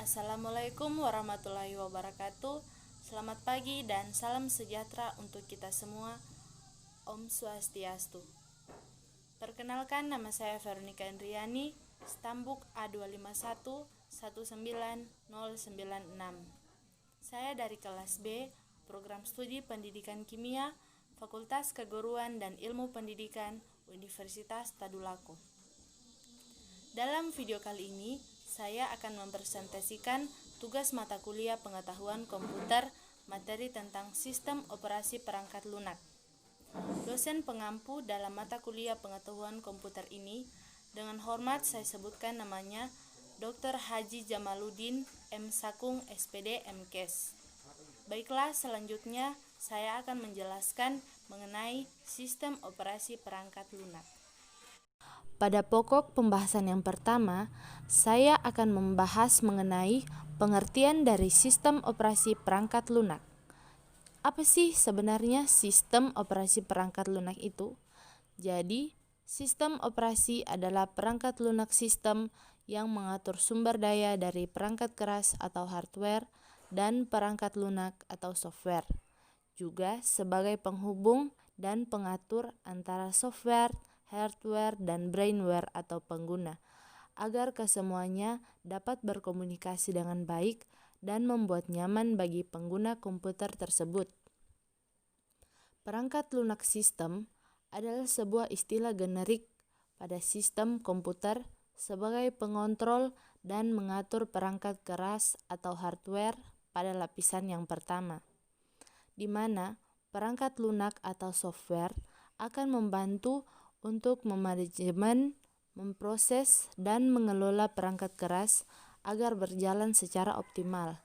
Assalamualaikum warahmatullahi wabarakatuh. Selamat pagi dan salam sejahtera untuk kita semua. Om Swastiastu. Perkenalkan, nama saya Veronica Indriani, Stambuk A251-19096. Saya dari kelas B, Program Studi Pendidikan Kimia, Fakultas Keguruan dan Ilmu Pendidikan, Universitas Tadulako. Dalam video kali ini, saya akan mempresentasikan tugas mata kuliah pengetahuan komputer, materi tentang sistem operasi perangkat lunak. Dosen pengampu dalam mata kuliah pengetahuan komputer ini, dengan hormat saya sebutkan namanya Dr. Haji Jamaluddin M. Sakung, SPD, MKes. Baiklah, selanjutnya saya akan menjelaskan mengenai sistem operasi perangkat lunak. Pada pokok pembahasan yang pertama, saya akan membahas mengenai pengertian dari sistem operasi perangkat lunak. Apa sih sebenarnya sistem operasi perangkat lunak itu? Jadi, sistem operasi adalah perangkat lunak sistem yang mengatur sumber daya dari perangkat keras atau hardware dan perangkat lunak atau software. Juga sebagai penghubung dan pengatur antara software, hardware, dan brainware atau pengguna, agar kesemuanya dapat berkomunikasi dengan baik dan membuat nyaman bagi pengguna komputer tersebut. Perangkat lunak sistem adalah sebuah istilah generik pada sistem komputer sebagai pengontrol dan mengatur perangkat keras atau hardware pada lapisan yang pertama, di mana perangkat lunak atau software akan membantu untuk memanajemen, memproses, dan mengelola perangkat keras agar berjalan secara optimal.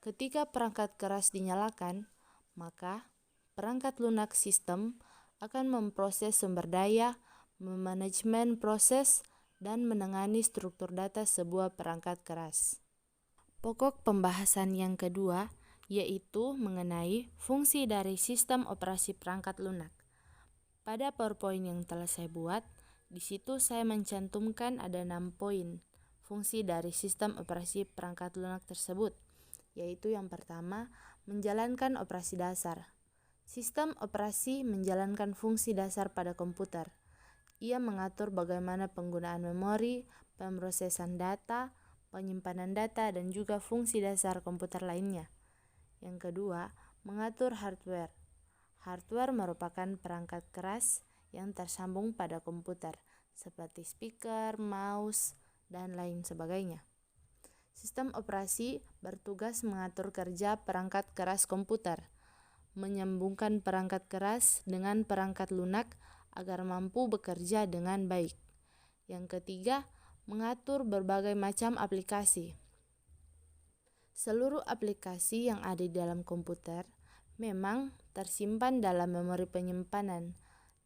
Ketika perangkat keras dinyalakan, maka perangkat lunak sistem akan memproses sumber daya, memanajemen proses, dan menangani struktur data sebuah perangkat keras. Pokok pembahasan yang kedua yaitu mengenai fungsi dari sistem operasi perangkat lunak. Pada PowerPoint yang telah saya buat, di situ saya mencantumkan ada 6 poin fungsi dari sistem operasi perangkat lunak tersebut, yaitu yang pertama, menjalankan operasi dasar. Sistem operasi menjalankan fungsi dasar pada komputer. Ia mengatur bagaimana penggunaan memori, pemrosesan data, penyimpanan data, dan juga fungsi dasar komputer lainnya. Yang kedua, mengatur hardware. Hardware merupakan perangkat keras yang tersambung pada komputer, seperti speaker, mouse, dan lain sebagainya. Sistem operasi bertugas mengatur kerja perangkat keras komputer, menyambungkan perangkat keras dengan perangkat lunak agar mampu bekerja dengan baik. Yang ketiga, mengatur berbagai macam aplikasi. Seluruh aplikasi yang ada di dalam komputer memang tersimpan dalam memori penyimpanan.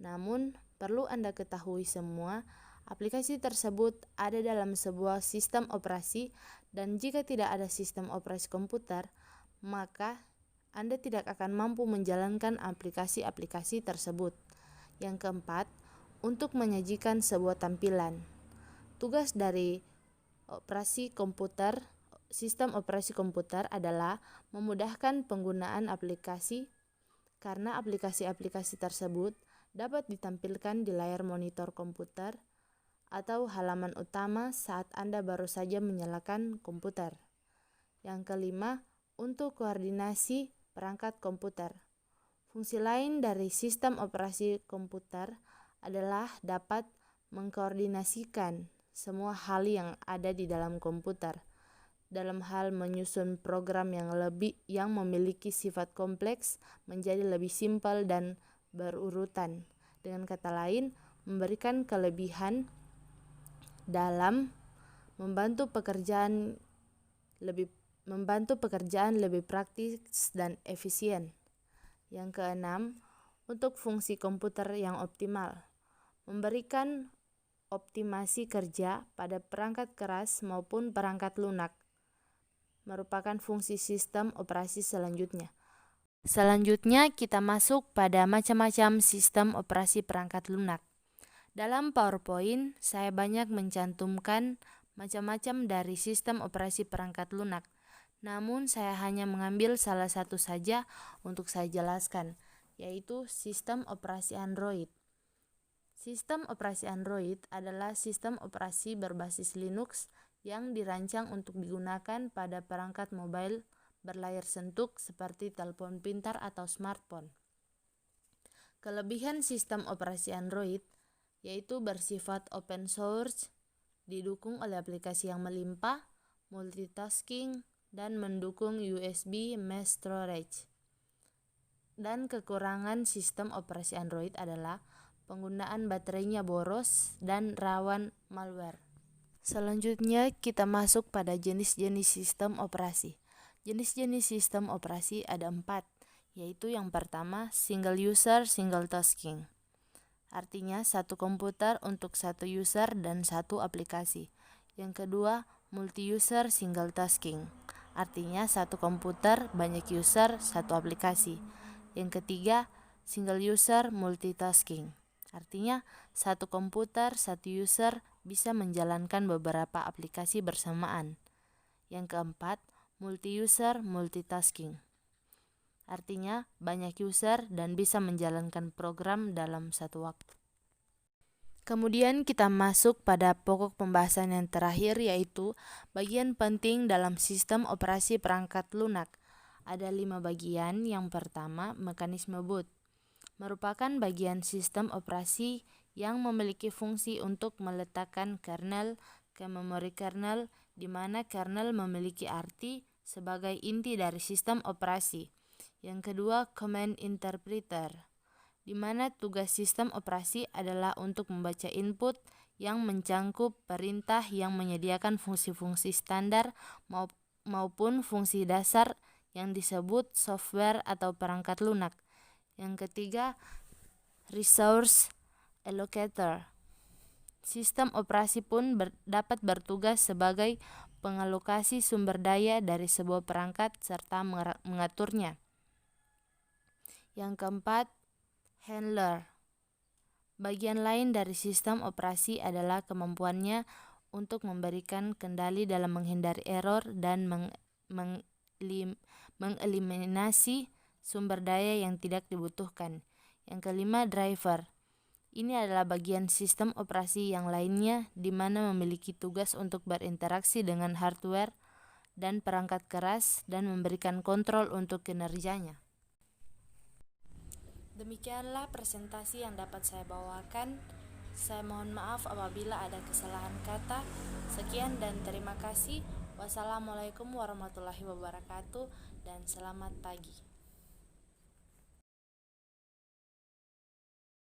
Namun, perlu Anda ketahui semua, aplikasi tersebut ada dalam sebuah sistem operasi, dan jika tidak ada sistem operasi komputer, maka Anda tidak akan mampu menjalankan aplikasi-aplikasi tersebut. Yang keempat, untuk menyajikan sebuah tampilan. Tugas dari sistem operasi komputer adalah memudahkan penggunaan aplikasi, karena aplikasi-aplikasi tersebut dapat ditampilkan di layar monitor komputer atau halaman utama saat Anda baru saja menyalakan komputer. Yang kelima, untuk koordinasi perangkat komputer. Fungsi lain dari sistem operasi komputer adalah dapat mengkoordinasikan semua hal yang ada di dalam komputer dalam hal menyusun program yang memiliki sifat kompleks menjadi lebih simpel dan berurutan. Dengan kata lain, memberikan kelebihan dalam membantu pekerjaan lebih praktis dan efisien. Yang keenam, untuk fungsi komputer yang optimal, memberikan optimasi kerja pada perangkat keras maupun perangkat lunak, merupakan fungsi sistem operasi selanjutnya. Selanjutnya kita masuk pada macam-macam sistem operasi perangkat lunak. Dalam PowerPoint, saya banyak mencantumkan macam-macam dari sistem operasi perangkat lunak. Namun saya hanya mengambil salah satu saja untuk saya jelaskan, yaitu sistem operasi Android. Sistem operasi Android adalah sistem operasi berbasis Linux yang dirancang untuk digunakan pada perangkat mobile berlayar sentuh seperti telepon pintar atau smartphone. Kelebihan sistem operasi Android yaitu bersifat open source, didukung oleh aplikasi yang melimpah, multitasking, dan mendukung USB mesh storage. Dan kekurangan sistem operasi Android adalah penggunaan baterainya boros dan rawan malware. Selanjutnya kita masuk pada jenis-jenis sistem operasi. Jenis-jenis sistem operasi ada 4, yaitu yang pertama single user single tasking. Artinya satu komputer untuk satu user dan satu aplikasi. Yang kedua, multi-user single tasking. Artinya satu komputer, banyak user, satu aplikasi. Yang ketiga, single user multitasking. Artinya satu komputer, satu user bisa menjalankan beberapa aplikasi bersamaan. Yang keempat, multi-user multitasking. Artinya banyak user dan bisa menjalankan program dalam satu waktu. Kemudian kita masuk pada pokok pembahasan yang terakhir, yaitu bagian penting dalam sistem operasi perangkat lunak. Ada 5 bagian. Yang pertama, mekanisme boot. Merupakan bagian sistem operasi yang memiliki fungsi untuk meletakkan kernel ke memori kernel, di mana kernel memiliki arti sebagai inti dari sistem operasi. Yang kedua, command interpreter, di mana tugas sistem operasi adalah untuk membaca input yang mencangkup perintah yang menyediakan fungsi-fungsi standar maupun fungsi dasar yang disebut software atau perangkat lunak. Yang ketiga, resource allocator. Sistem operasi pun dapat bertugas sebagai pengalokasi sumber daya dari sebuah perangkat serta mengaturnya. Yang keempat, handler. Bagian lain dari sistem operasi adalah kemampuannya untuk memberikan kendali dalam menghindari error dan mengeliminasi sumber daya yang tidak dibutuhkan. Yang kelima, driver. Ini adalah bagian sistem operasi yang lainnya di mana memiliki tugas untuk berinteraksi dengan hardware dan perangkat keras dan memberikan kontrol untuk kinerjanya. Demikianlah presentasi yang dapat saya bawakan. Saya mohon maaf apabila ada kesalahan kata. Sekian dan terima kasih. Wassalamualaikum warahmatullahi wabarakatuh dan selamat pagi.